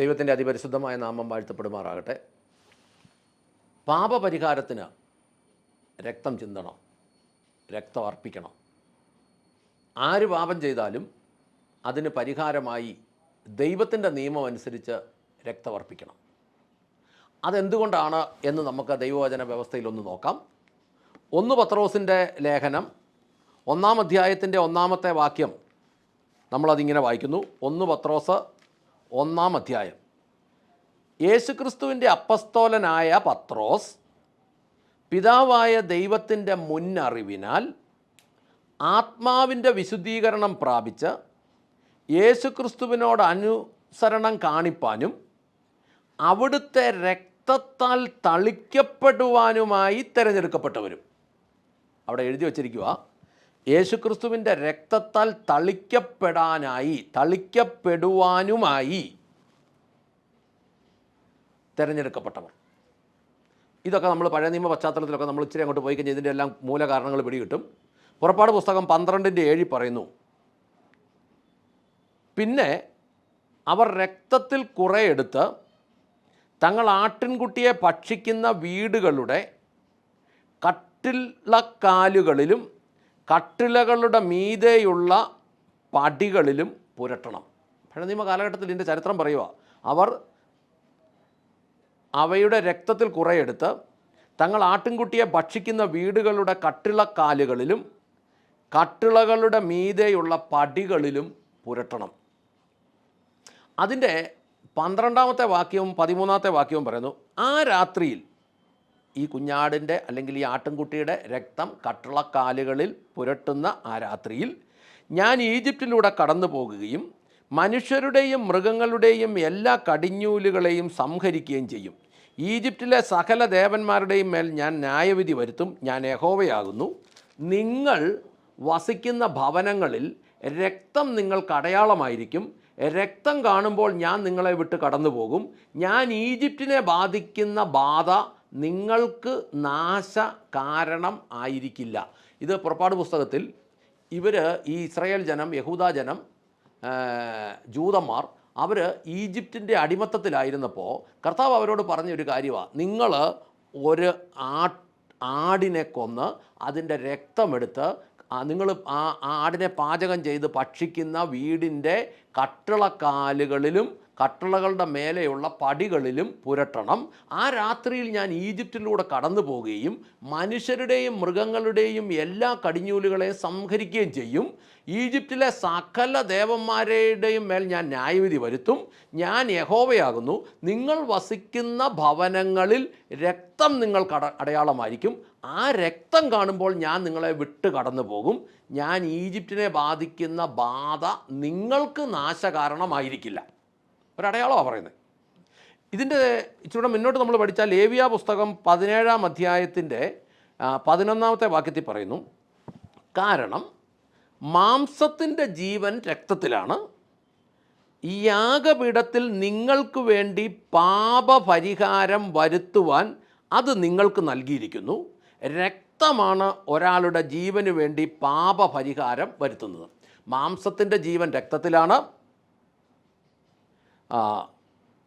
ദൈവത്തിൻ്റെ അതിപരിശുദ്ധമായ നാമം വാഴ്ത്തപ്പെടുമാറാകട്ടെ. പാപപരിഹാരത്തിന് രക്തം ചിന്തണം, രക്തം അർപ്പിക്കണം. ആര് പാപം ചെയ്താലും അതിന് പരിഹാരമായി ദൈവത്തിൻ്റെ നിയമം അനുസരിച്ച് രക്തമർപ്പിക്കണം. അതെന്തുകൊണ്ടാണ് എന്ന് നമുക്ക് ദൈവവചന വ്യവസ്ഥയിലൊന്ന് നോക്കാം. 1 പത്രോസിൻ്റെ ലേഖനം 1-ാം അധ്യായത്തിൻ്റെ 1-ാമത്തെ വാക്യം നമ്മളതിങ്ങനെ വായിക്കുന്നു. 1 പത്രോസ് 1-ാം അധ്യായം. യേശുക്രിസ്തുവിൻ്റെ അപ്പസ്തോലനായ പത്രോസ്, പിതാവായ ദൈവത്തിൻ്റെ മുന്നറിവിനാൽ ആത്മാവിൻ്റെ വിശുദ്ധീകരണം പ്രാപിച്ച് യേശുക്രിസ്തുവിനോട് അനുസരണം കാണിപ്പാനും അവിടുത്തെ രക്തത്താൽ തളിക്കപ്പെടുവാനുമായി തിരഞ്ഞെടുക്കപ്പെട്ടവരും. അവിടെ എഴുതി വച്ചിരിക്കുക, യേശുക്രിസ്തുവിൻ്റെ രക്തത്താൽ തളിക്കപ്പെടുവാനുമായി തിരഞ്ഞെടുക്കപ്പെട്ടവർ. ഇതൊക്കെ നമ്മൾ പഴയ നിയമ പശ്ചാത്തലത്തിലൊക്കെ നമ്മൾ ഇച്ചിരി അങ്ങോട്ട് പോയി കഴിഞ്ഞാൽ ഇതിൻ്റെ എല്ലാം മൂലകാരണങ്ങൾ പിടികിട്ടും. പുറപ്പാട് പുസ്തകം 12:7 പറയുന്നു, പിന്നെ അവർ രക്തത്തിൽ കുറെ എടുത്ത് തങ്ങൾ ആട്ടിൻകുട്ടിയെ ഭക്ഷിക്കുന്ന വീടുകളുടെ കട്ടിളക്കാലുകളിലും കട്ടിളകളുടെ മീതെയുള്ള പടികളിലും പുരട്ടണം. പഴയ നിയമ കാലഘട്ടത്തിൽ ഇതിൻ്റെ ചരിത്രം പറയുക, അവർ അവയുടെ രക്തത്തിൽ കുറെ എടുത്ത് തങ്ങൾ ആട്ടിൻകുട്ടിയെ ഭക്ഷിക്കുന്ന വീടുകളുടെ കട്ടിളക്കാലുകളിലും കട്ടിളകളുടെ മീതെയുള്ള പടികളിലും പുരട്ടണം. അതിൻ്റെ 12-ാമത്തെ വാക്യവും 13-ാമത്തെ വാക്യവും പറയുന്നു, ആ രാത്രിയിൽ ഈ കുഞ്ഞാടിൻ്റെ അല്ലെങ്കിൽ ഈ ആട്ടിൻകുട്ടിയുടെ രക്തം കട്ടിളക്കാലുകളിൽ പുരട്ടുന്ന ആ രാത്രിയിൽ ഞാൻ ഈജിപ്തിലൂടെ കടന്നു പോകുകയും മനുഷ്യരുടെയും മൃഗങ്ങളുടെയും എല്ലാ കടിഞ്ഞൂലുകളെയും സംഹരിക്കുകയും ചെയ്യും. ഈജിപ്തിലെ സകല ദേവന്മാരുടെയും മേൽ ഞാൻ ന്യായവിധി വരുത്തും. ഞാൻ യഹോവയാകുന്നു. നിങ്ങൾ വസിക്കുന്ന ഭവനങ്ങളിൽ രക്തം നിങ്ങൾക്ക് അടയാളമായിരിക്കും. രക്തം കാണുമ്പോൾ ഞാൻ നിങ്ങളെ വിട്ട് കടന്നു പോകും. ഞാൻ ഈജിപ്തിനെ ബാധിക്കുന്ന ബാധ നിങ്ങൾക്ക് നാശ കാരണം ആയിരിക്കില്ല. ഇത് പുറപ്പാട് പുസ്തകത്തിൽ ഇവർ ഈ ഇസ്രായേൽ ജനം, യഹൂദ ജനം, ജൂതന്മാർ അവർ ഈജിപ്തിൻ്റെ അടിമത്തത്തിലായിരുന്നപ്പോൾ കർത്താവ് അവരോട് പറഞ്ഞൊരു കാര്യമാണ്, നിങ്ങൾ ഒരു ആടിനെ കൊന്ന് അതിൻ്റെ രക്തമെടുത്ത് നിങ്ങൾ ആ ആടിനെ പാചകം ചെയ്ത് ഭക്ഷിക്കുന്ന വീടിൻ്റെ കട്ടിളക്കാലുകളിലും കട്ടിളകളുടെ മേലെയുള്ള പടികളിലും പുരട്ടണം. ആ രാത്രിയിൽ ഞാൻ ഈജിപ്തിലൂടെ കടന്നു പോവുകയും മനുഷ്യരുടെയും മൃഗങ്ങളുടെയും എല്ലാ കടിഞ്ഞൂലുകളെയും സംഹരിക്കുകയും ചെയ്യും. ഈജിപ്തിലെ സകല ദേവന്മാരുടെയും മേൽ ഞാൻ ന്യായവിധി വരുത്തും. ഞാൻ യഹോവയാകുന്നു. നിങ്ങൾ വസിക്കുന്ന ഭവനങ്ങളിൽ രക്തം നിങ്ങൾക്ക് അടയാളമായിരിക്കും. ആ രക്തം കാണുമ്പോൾ ഞാൻ നിങ്ങളെ വിട്ട് കടന്നു പോകും. ഞാൻ ഈജിപ്തിനെ ബാധിക്കുന്ന ബാധ നിങ്ങൾക്ക് നാശകാരണമായിരിക്കില്ല. ഒരടയാളമാണ് പറയുന്നത്. ഇതിൻ്റെ ഇച്ചിരി മുന്നോട്ട് നമ്മൾ പഠിച്ചാൽ ലേവ്യ പുസ്തകം 17-ാം അധ്യായത്തിൻ്റെ 11-ാമത്തെ വാക്യത്തിൽ പറയുന്നു, കാരണം മാംസത്തിൻ്റെ ജീവൻ രക്തത്തിലാണ്, ഈ യാഗപീഠത്തിൽ നിങ്ങൾക്ക് വേണ്ടി പാപപരിഹാരം വരുത്തുവാൻ അത് നിങ്ങൾക്ക് നൽകിയിരിക്കുന്നു. രക്തമാണ് ഒരാളുടെ ജീവന് വേണ്ടി പാപപരിഹാരം വരുത്തുന്നത്. മാംസത്തിൻ്റെ ജീവൻ രക്തത്തിലാണ്.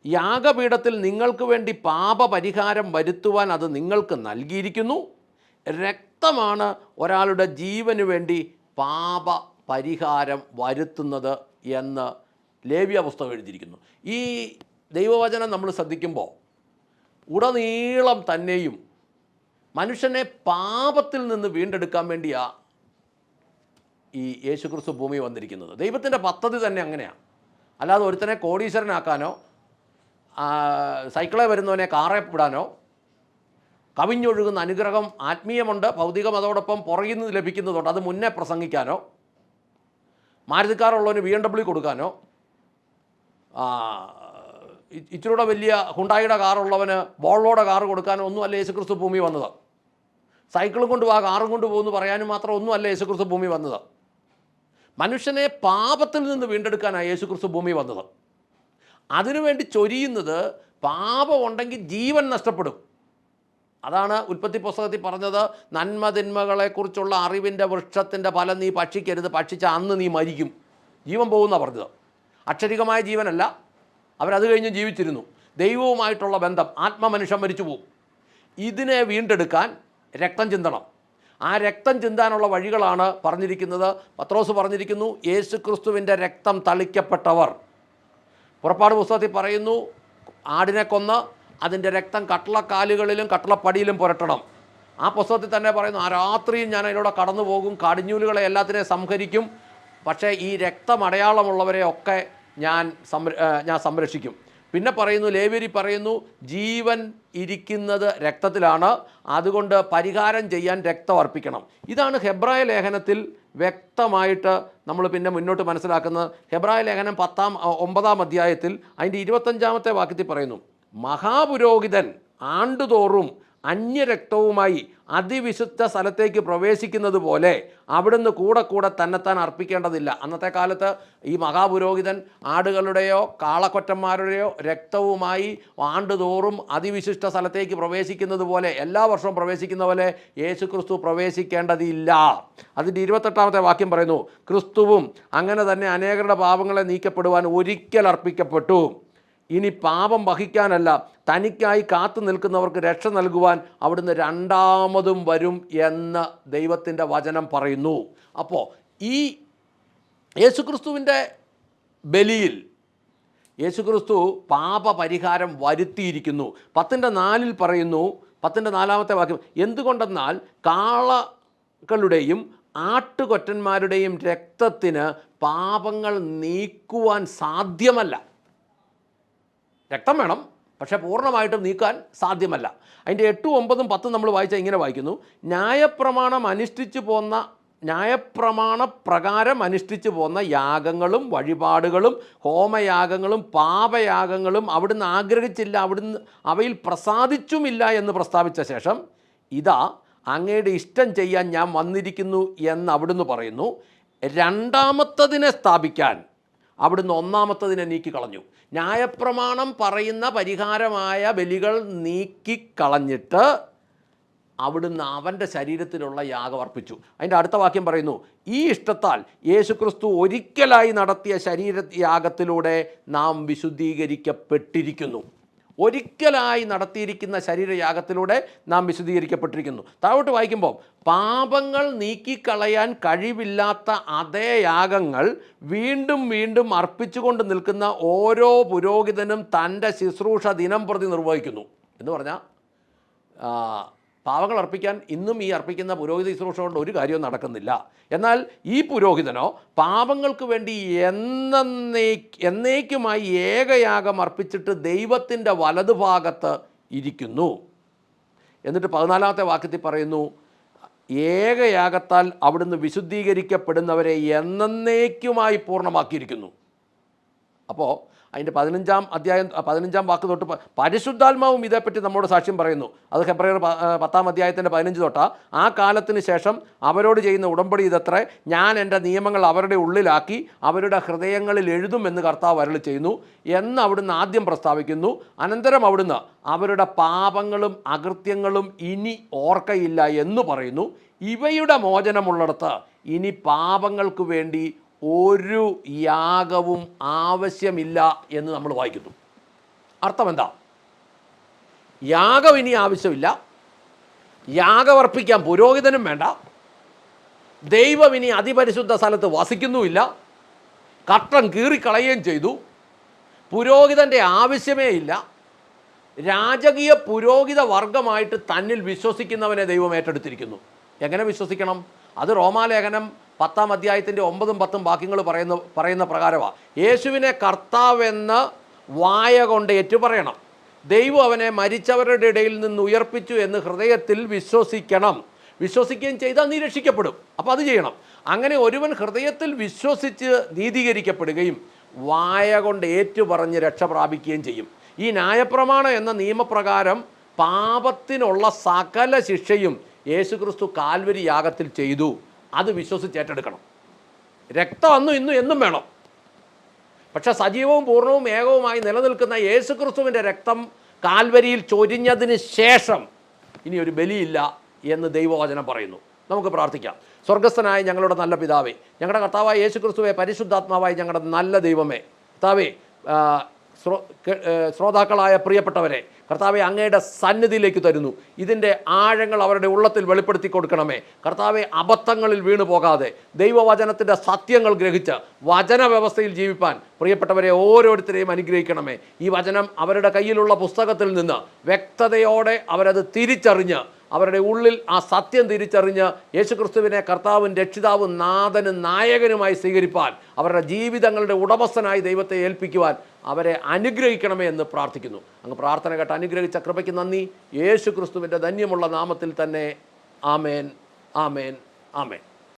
യാഗപീഠത്തിൽ നിങ്ങൾക്ക് വേണ്ടി പാപപരിഹാരം വരുത്തുവാൻ അത് നിങ്ങൾക്ക് നൽകിയിരിക്കുന്നു. രക്തമാണ് ഒരാളുടെ ജീവന് വേണ്ടി പാപപരിഹാരം വരുത്തുന്നത് എന്ന് ലേവ്യ പുസ്തകം എഴുതിയിരിക്കുന്നു. ഈ ദൈവവചനം നമ്മൾ ശ്രദ്ധിക്കുമ്പോൾ ഉടനീളം തന്നെയും മനുഷ്യനെ പാപത്തിൽ നിന്ന് വീണ്ടെടുക്കാൻ വേണ്ടിയാണ് ഈ യേശുക്രിസ്തു ഭൂമി വന്നിരിക്കുന്നത്. ദൈവത്തിൻ്റെ പദ്ധതി തന്നെ അങ്ങനെയാണ്. അല്ലാതെ ഒരുത്തനെ കോടീശ്വരനാക്കാനോ സൈക്കിളെ വരുന്നവനെ കാറെ വിടാനോ, കവിഞ്ഞൊഴുകുന്ന അനുഗ്രഹം ആത്മീയമുണ്ട്, ഭൗതികം അതോടൊപ്പം പുറകിൽ നിന്ന് ലഭിക്കുന്നതുണ്ട്, അത് മുന്നേ പ്രസംഗിക്കാനോ, മാരുതിക്കാറുള്ളവന് BMW കൊടുക്കാനോ, ഇച്ചിരൂടെ വലിയ ഹുണ്ടായിയുടെ കാറുള്ളവന് വോൾവോയുടെ കാറ് കൊടുക്കാനോ ഒന്നുമല്ല യേശുക്രിസ്തു ഭൂമി വന്നത്. സൈക്കിളും കൊണ്ട് ആ കാറും കൊണ്ട് പോകുന്നു പറയാനും മാത്രം ഒന്നുമല്ല യേശുക്രിസ്തു ഭൂമി വന്നത്. മനുഷ്യനെ പാപത്തിൽ നിന്ന് വീണ്ടെടുക്കാനാണ് യേശുക്രിസ്തു ഭൂമി വന്നത്. അതിനുവേണ്ടി ചൊരിയുന്നത് പാപമുണ്ടെങ്കിൽ ജീവൻ നഷ്ടപ്പെടും. അതാണ് ഉൽപ്പത്തി പുസ്തകത്തിൽ പറഞ്ഞത്, നന്മതിന്മകളെക്കുറിച്ചുള്ള അറിവിൻ്റെ വൃക്ഷത്തിൻ്റെ ഫലം നീ ഭക്ഷിക്കരുത്, ഭക്ഷിച്ച അന്ന് നീ മരിക്കും, ജീവൻ പോകുമെന്നാണ് പറഞ്ഞത്. അക്ഷരികമായ ജീവനല്ല, അവരത് കഴിഞ്ഞ് ജീവിച്ചിരുന്നു. ദൈവവുമായിട്ടുള്ള ബന്ധം, ആത്മമനുഷ്യൻ മരിച്ചു പോകും. ഇതിനെ വീണ്ടെടുക്കാൻ രക്തം ചിന്തണം. ആ രക്തം ചിന്താനുള്ള വഴികളാണ് പറഞ്ഞിരിക്കുന്നത്. പത്രോസ് പറഞ്ഞിരിക്കുന്നു, യേശുക്രിസ്തുവിൻ്റെ രക്തം തളിക്കപ്പെട്ടവർ. പുറപ്പാട് പുസ്തകത്തിൽ പറയുന്നു, ആടിനെ കൊന്ന് അതിൻ്റെ രക്തം കട്ടളക്കാലുകളിലും കട്ടളപ്പടിയിലും പുരട്ടണം. ആ പുസ്തകത്തിൽ തന്നെ പറയുന്നു, ആ രാത്രിയിൽ ഞാൻ അതിലൂടെ കടന്നു പോകും, കാടിഞ്ഞൂലുകളെ എല്ലാത്തിനെയും സംഹരിക്കും, പക്ഷേ ഈ രക്തമടയാളമുള്ളവരെ ഒക്കെ ഞാൻ സംരക്ഷിക്കും. പിന്നെ പറയുന്നു, ലേവ്യരിൽ പറയുന്നു, ജീവൻ ഇരിക്കുന്നത് രക്തത്തിലാണ്, അതുകൊണ്ട് പരിഹാരം ചെയ്യാൻ രക്തം അർപ്പിക്കണം. ഇതാണ് ഹെബ്രായ ലേഖനത്തിൽ വ്യക്തമായിട്ട് നമ്മൾ പിന്നെ മുന്നോട്ട് മനസ്സിലാക്കുന്നത്. ഹെബ്രായ ലേഖനം 9-ാം അധ്യായത്തിൽ അതിൻ്റെ 25-ാമത്തെ വാക്യത്തിൽ പറയുന്നു, മഹാപുരോഹിതൻ ആണ്ടുതോറും അന്യരക്തവുമായി അതിവിശുദ്ധ സ്ഥലത്തേക്ക് പ്രവേശിക്കുന്നത് പോലെ അവിടുന്ന് കൂടെ തന്നെത്താൻ അർപ്പിക്കേണ്ടതില്ല. അന്നത്തെ കാലത്ത് ഈ മഹാപുരോഹിതൻ ആടുകളുടെയോ കാളക്കൊറ്റന്മാരുടെയോ രക്തവുമായി ആണ്ടുതോറും അതിവിശിഷ്ട സ്ഥലത്തേക്ക് പ്രവേശിക്കുന്നത് പോലെ, എല്ലാ വർഷവും പ്രവേശിക്കുന്ന പോലെ യേശുക്രിസ്തു പ്രവേശിക്കേണ്ടതില്ല. അതിൻ്റെ 28-ാമത്തെ വാക്യം പറയുന്നു, ക്രിസ്തുവും അങ്ങനെ തന്നെ അനേകരുടെ പാപങ്ങളെ നീക്കപ്പെടുവാൻ ഒരിക്കൽ അർപ്പിക്കപ്പെട്ടു. ഇനി പാപം വഹിക്കാനല്ല, തനിക്കായി കാത്തു നിൽക്കുന്നവർക്ക് രക്ഷ നൽകുവാൻ അവിടുന്ന് രണ്ടാമതും വരും എന്ന് ദൈവത്തിൻ്റെ വചനം പറയുന്നു. അപ്പോൾ ഈ യേശുക്രിസ്തുവിൻ്റെ ബലിയിൽ യേശുക്രിസ്തു പാപപരിഹാരം വരുത്തിയിരിക്കുന്നു. 10:4 പറയുന്നു, 10-ാമത്തെ വാക്യം, എന്തുകൊണ്ടെന്നാൽ കാളകളുടെയും ആട്ടുകൊറ്റന്മാരുടെയും രക്തത്തിന് പാപങ്ങൾ നീക്കുവാൻ സാധ്യമല്ല. രക്തം വേണം, പക്ഷേ പൂർണ്ണമായിട്ടും നീക്കാൻ സാധ്യമല്ല. അതിൻ്റെ 8, 9, 10 നമ്മൾ വായിച്ചാൽ ഇങ്ങനെ വായിക്കുന്നു, ന്യായപ്രമാണപ്രകാരം അനുഷ്ഠിച്ചു പോന്ന യാഗങ്ങളും വഴിപാടുകളും ഹോമയാഗങ്ങളും പാപയാഗങ്ങളും അവിടുന്ന് ആഗ്രഹിച്ചില്ല, അവിടുന്ന് അവയിൽ പ്രസാദിച്ചുമില്ല എന്ന് പ്രസ്താവിച്ച ശേഷം, ഇതാ അങ്ങയുടെ ഇഷ്ടം ചെയ്യാൻ ഞാൻ വന്നിരിക്കുന്നു എന്ന് അവിടുന്ന് പറയുന്നു. രണ്ടാമത്തതിനെ സ്ഥാപിക്കാൻ അവിടുന്ന് ഒന്നാമത്തതിനെ നീക്കിക്കളഞ്ഞു. ന്യായപ്രമാണം പറയുന്ന പരിഹാരമായ ബലികൾ നീക്കിക്കളഞ്ഞിട്ട് അവിടുന്ന് അവൻ്റെ ശരീരത്തിലുള്ള യാഗം അർപ്പിച്ചു. അതിൻ്റെ അടുത്ത വാക്യം പറയുന്നു, ഈ ഇഷ്ടത്താൽ യേശുക്രിസ്തു ഒരിക്കലായി നടത്തിയ ശരീരയാഗത്തിലൂടെ നാം വിശുദ്ധീകരിക്കപ്പെട്ടിരിക്കുന്നു. ഒരിക്കലായി നടത്തിയിരിക്കുന്ന ശരീരയാഗത്തിലൂടെ നാം വിശുദ്ധീകരിക്കപ്പെട്ടിരിക്കുന്നു. താഴോട്ട് വായിക്കുമ്പോൾ, പാപങ്ങൾ നീക്കിക്കളയാൻ കഴിവില്ലാത്ത അതേ യാഗങ്ങൾ വീണ്ടും വീണ്ടും അർപ്പിച്ചുകൊണ്ട് നിൽക്കുന്ന ഓരോ പുരോഹിതനും തൻ്റെ ശുശ്രൂഷ ദിനം പ്രതി നിർവഹിക്കുന്നു. എന്ന് പറഞ്ഞാൽ പാവങ്ങൾ അർപ്പിക്കാൻ ഇന്നും ഈ അർപ്പിക്കുന്ന പുരോഹിത ശുശ്രൂഷ കൊണ്ട് ഒരു കാര്യവും നടക്കുന്നില്ല. എന്നാൽ ഈ പുരോഹിതനോ പാപങ്ങൾക്ക് വേണ്ടി എന്നേക്കുമായി ഏകയാഗം അർപ്പിച്ചിട്ട് ദൈവത്തിൻ്റെ വലതുഭാഗത്ത് ഇരിക്കുന്നു. എന്നിട്ട് 14-ാമത്തെ വാക്യത്തിൽ പറയുന്നു, ഏകയാഗത്താൽ അവിടുന്ന് വിശുദ്ധീകരിക്കപ്പെടുന്നവരെ എന്നേക്കുമായി പൂർണ്ണമാക്കിയിരിക്കുന്നു. അപ്പോൾ അതിൻ്റെ 15-ാം അധ്യായം 15-ാം വാക്ക് തൊട്ട് പരിശുദ്ധാത്മാവും ഇതേപ്പറ്റി നമ്മോട് സാക്ഷ്യം പറയുന്നു. അത് ഹെബ്രായർ 10-ാം അധ്യായത്തിൻ്റെ 15 തൊട്ടാ, ആ കാലത്തിന് ശേഷം അവരോട് ചെയ്യുന്ന ഉടമ്പടി ഇതത്രേ, ഞാൻ എൻ്റെ നിയമങ്ങൾ അവരുടെ ഉള്ളിലാക്കി അവരുടെ ഹൃദയങ്ങളിൽ എഴുതുമെന്ന് കർത്താവ് അരുളി ചെയ്യുന്നു എന്ന് അവിടുന്ന് ആദ്യം പ്രസ്താവിക്കുന്നു. അനന്തരം അവിടുന്ന് അവരുടെ പാപങ്ങളും അകൃത്യങ്ങളും ഇനി ഓർക്കയില്ല എന്ന് പറയുന്നു. ഇവയുടെ മോചനമുള്ളിടത്ത് ഇനി പാപങ്ങൾക്ക് വേണ്ടി ഒരു യാഗവും ആവശ്യമില്ല എന്ന് നമ്മൾ വായിക്കുന്നു. അർത്ഥം എന്താ? യാഗം ഇനി ആവശ്യമില്ല, യാഗമർപ്പിക്കാൻ പുരോഹിതനും വേണ്ട, ദൈവം ഇനി അതിപരിശുദ്ധ സ്ഥലത്ത് വസിക്കുന്നുമില്ല, കർട്ടൻ കീറിക്കളയുകയും ചെയ്തു, പുരോഹിതൻ്റെ ആവശ്യമേ ഇല്ല. രാജകീയ പുരോഹിത വർഗമായിട്ട് തന്നിൽ വിശ്വസിക്കുന്നവനെ ദൈവം ഏറ്റെടുത്തിരിക്കുന്നു. എങ്ങനെ വിശ്വസിക്കണം? അത് റോമാലേഖനം 10-ാം അധ്യായത്തിൻ്റെ 9-ഉം 10-ഉം വാക്യങ്ങൾ പറയുന്ന പ്രകാരമാണ്. യേശുവിനെ കർത്താവെന്ന് വായ കൊണ്ട് ഏറ്റുപറയണം, ദൈവം അവനെ മരിച്ചവരുടെ ഇടയിൽ നിന്ന് ഉയർപ്പിച്ചു എന്ന് ഹൃദയത്തിൽ വിശ്വസിക്കണം. വിശ്വസിക്കുകയും ചെയ്താൽ നീ രക്ഷിക്കപ്പെടും. അപ്പോൾ അത് ചെയ്യണം. അങ്ങനെ ഒരുവൻ ഹൃദയത്തിൽ വിശ്വസിച്ച് നീതീകരിക്കപ്പെടുകയും വായ കൊണ്ട് ഏറ്റുപറഞ്ഞ് രക്ഷ പ്രാപിക്കുകയും ചെയ്യും. ഈ ന്യായപ്രമാണം എന്ന നിയമപ്രകാരം പാപത്തിനുള്ള സകല ശിക്ഷയും യേശുക്രിസ്തു കാൽവരി യാഗത്തിൽ ചെയ്തു. അത് വിശ്വസിച്ച് ഏറ്റെടുക്കണം. രക്തം അന്നും ഇന്നും എന്നും വേണം. പക്ഷെ സജീവവും പൂർണ്ണവും ഏകവുമായി നിലനിൽക്കുന്ന യേശുക്രിസ്തുവിൻ്റെ രക്തം കാൽവരിയിൽ ചൊരിഞ്ഞതിന് ശേഷം ഇനി ഒരു ബലിയില്ല എന്ന് ദൈവവചനം പറയുന്നു. നമുക്ക് പ്രാർത്ഥിക്കാം. സ്വർഗസ്ഥനായ ഞങ്ങളുടെ നല്ല പിതാവേ, ഞങ്ങളുടെ കർത്താവായ യേശുക്രിസ്തുവേ, പരിശുദ്ധാത്മാവായ ഞങ്ങളുടെ നല്ല ദൈവമേ, കർത്താവേ, ശ്രോതാക്കളായ പ്രിയപ്പെട്ടവരെ, കർത്താവെ അങ്ങയുടെ സന്നിധിയിലേക്ക് തരുന്നു. ഇതിൻ്റെ ആഴങ്ങൾ അവരുടെ ഉള്ളത്തിൽ വെളിപ്പെടുത്തി കൊടുക്കണമേ. കർത്താവെ, അബദ്ധങ്ങളിൽ വീണു പോകാതെ ദൈവവചനത്തിൻ്റെ സത്യങ്ങൾ ഗ്രഹിച്ച് വചനവ്യവസ്ഥയിൽ ജീവിപ്പാൻ പ്രിയപ്പെട്ടവരെ ഓരോരുത്തരെയും അനുഗ്രഹിക്കണമേ. ഈ വചനം അവരുടെ കയ്യിലുള്ള പുസ്തകത്തിൽ നിന്ന് വ്യക്തതയോടെ അവരത് തിരിച്ചറിഞ്ഞ്, അവരുടെ ഉള്ളിൽ ആ സത്യം തിരിച്ചറിഞ്ഞ് യേശുക്രിസ്തുവിനെ കർത്താവും രക്ഷിതാവും നാഥനും നായകനുമായി സ്വീകരിപ്പാൻ, അവരുടെ ജീവിതങ്ങളുടെ ഉടമസ്ഥനായി ദൈവത്തെ ഏൽപ്പിക്കുവാൻ അവരെ അനുഗ്രഹിക്കണമേ എന്ന് പ്രാർത്ഥിക്കുന്നു. അങ്ങ് പ്രാർത്ഥന കേട്ട് അനുഗ്രഹിച്ച കൃപയ്ക്ക് നന്ദി. യേശുക്രിസ്തുവിൻ്റെ ധന്യമുള്ള നാമത്തിൽ തന്നെ. ആമേൻ, ആമേൻ, ആമേൻ.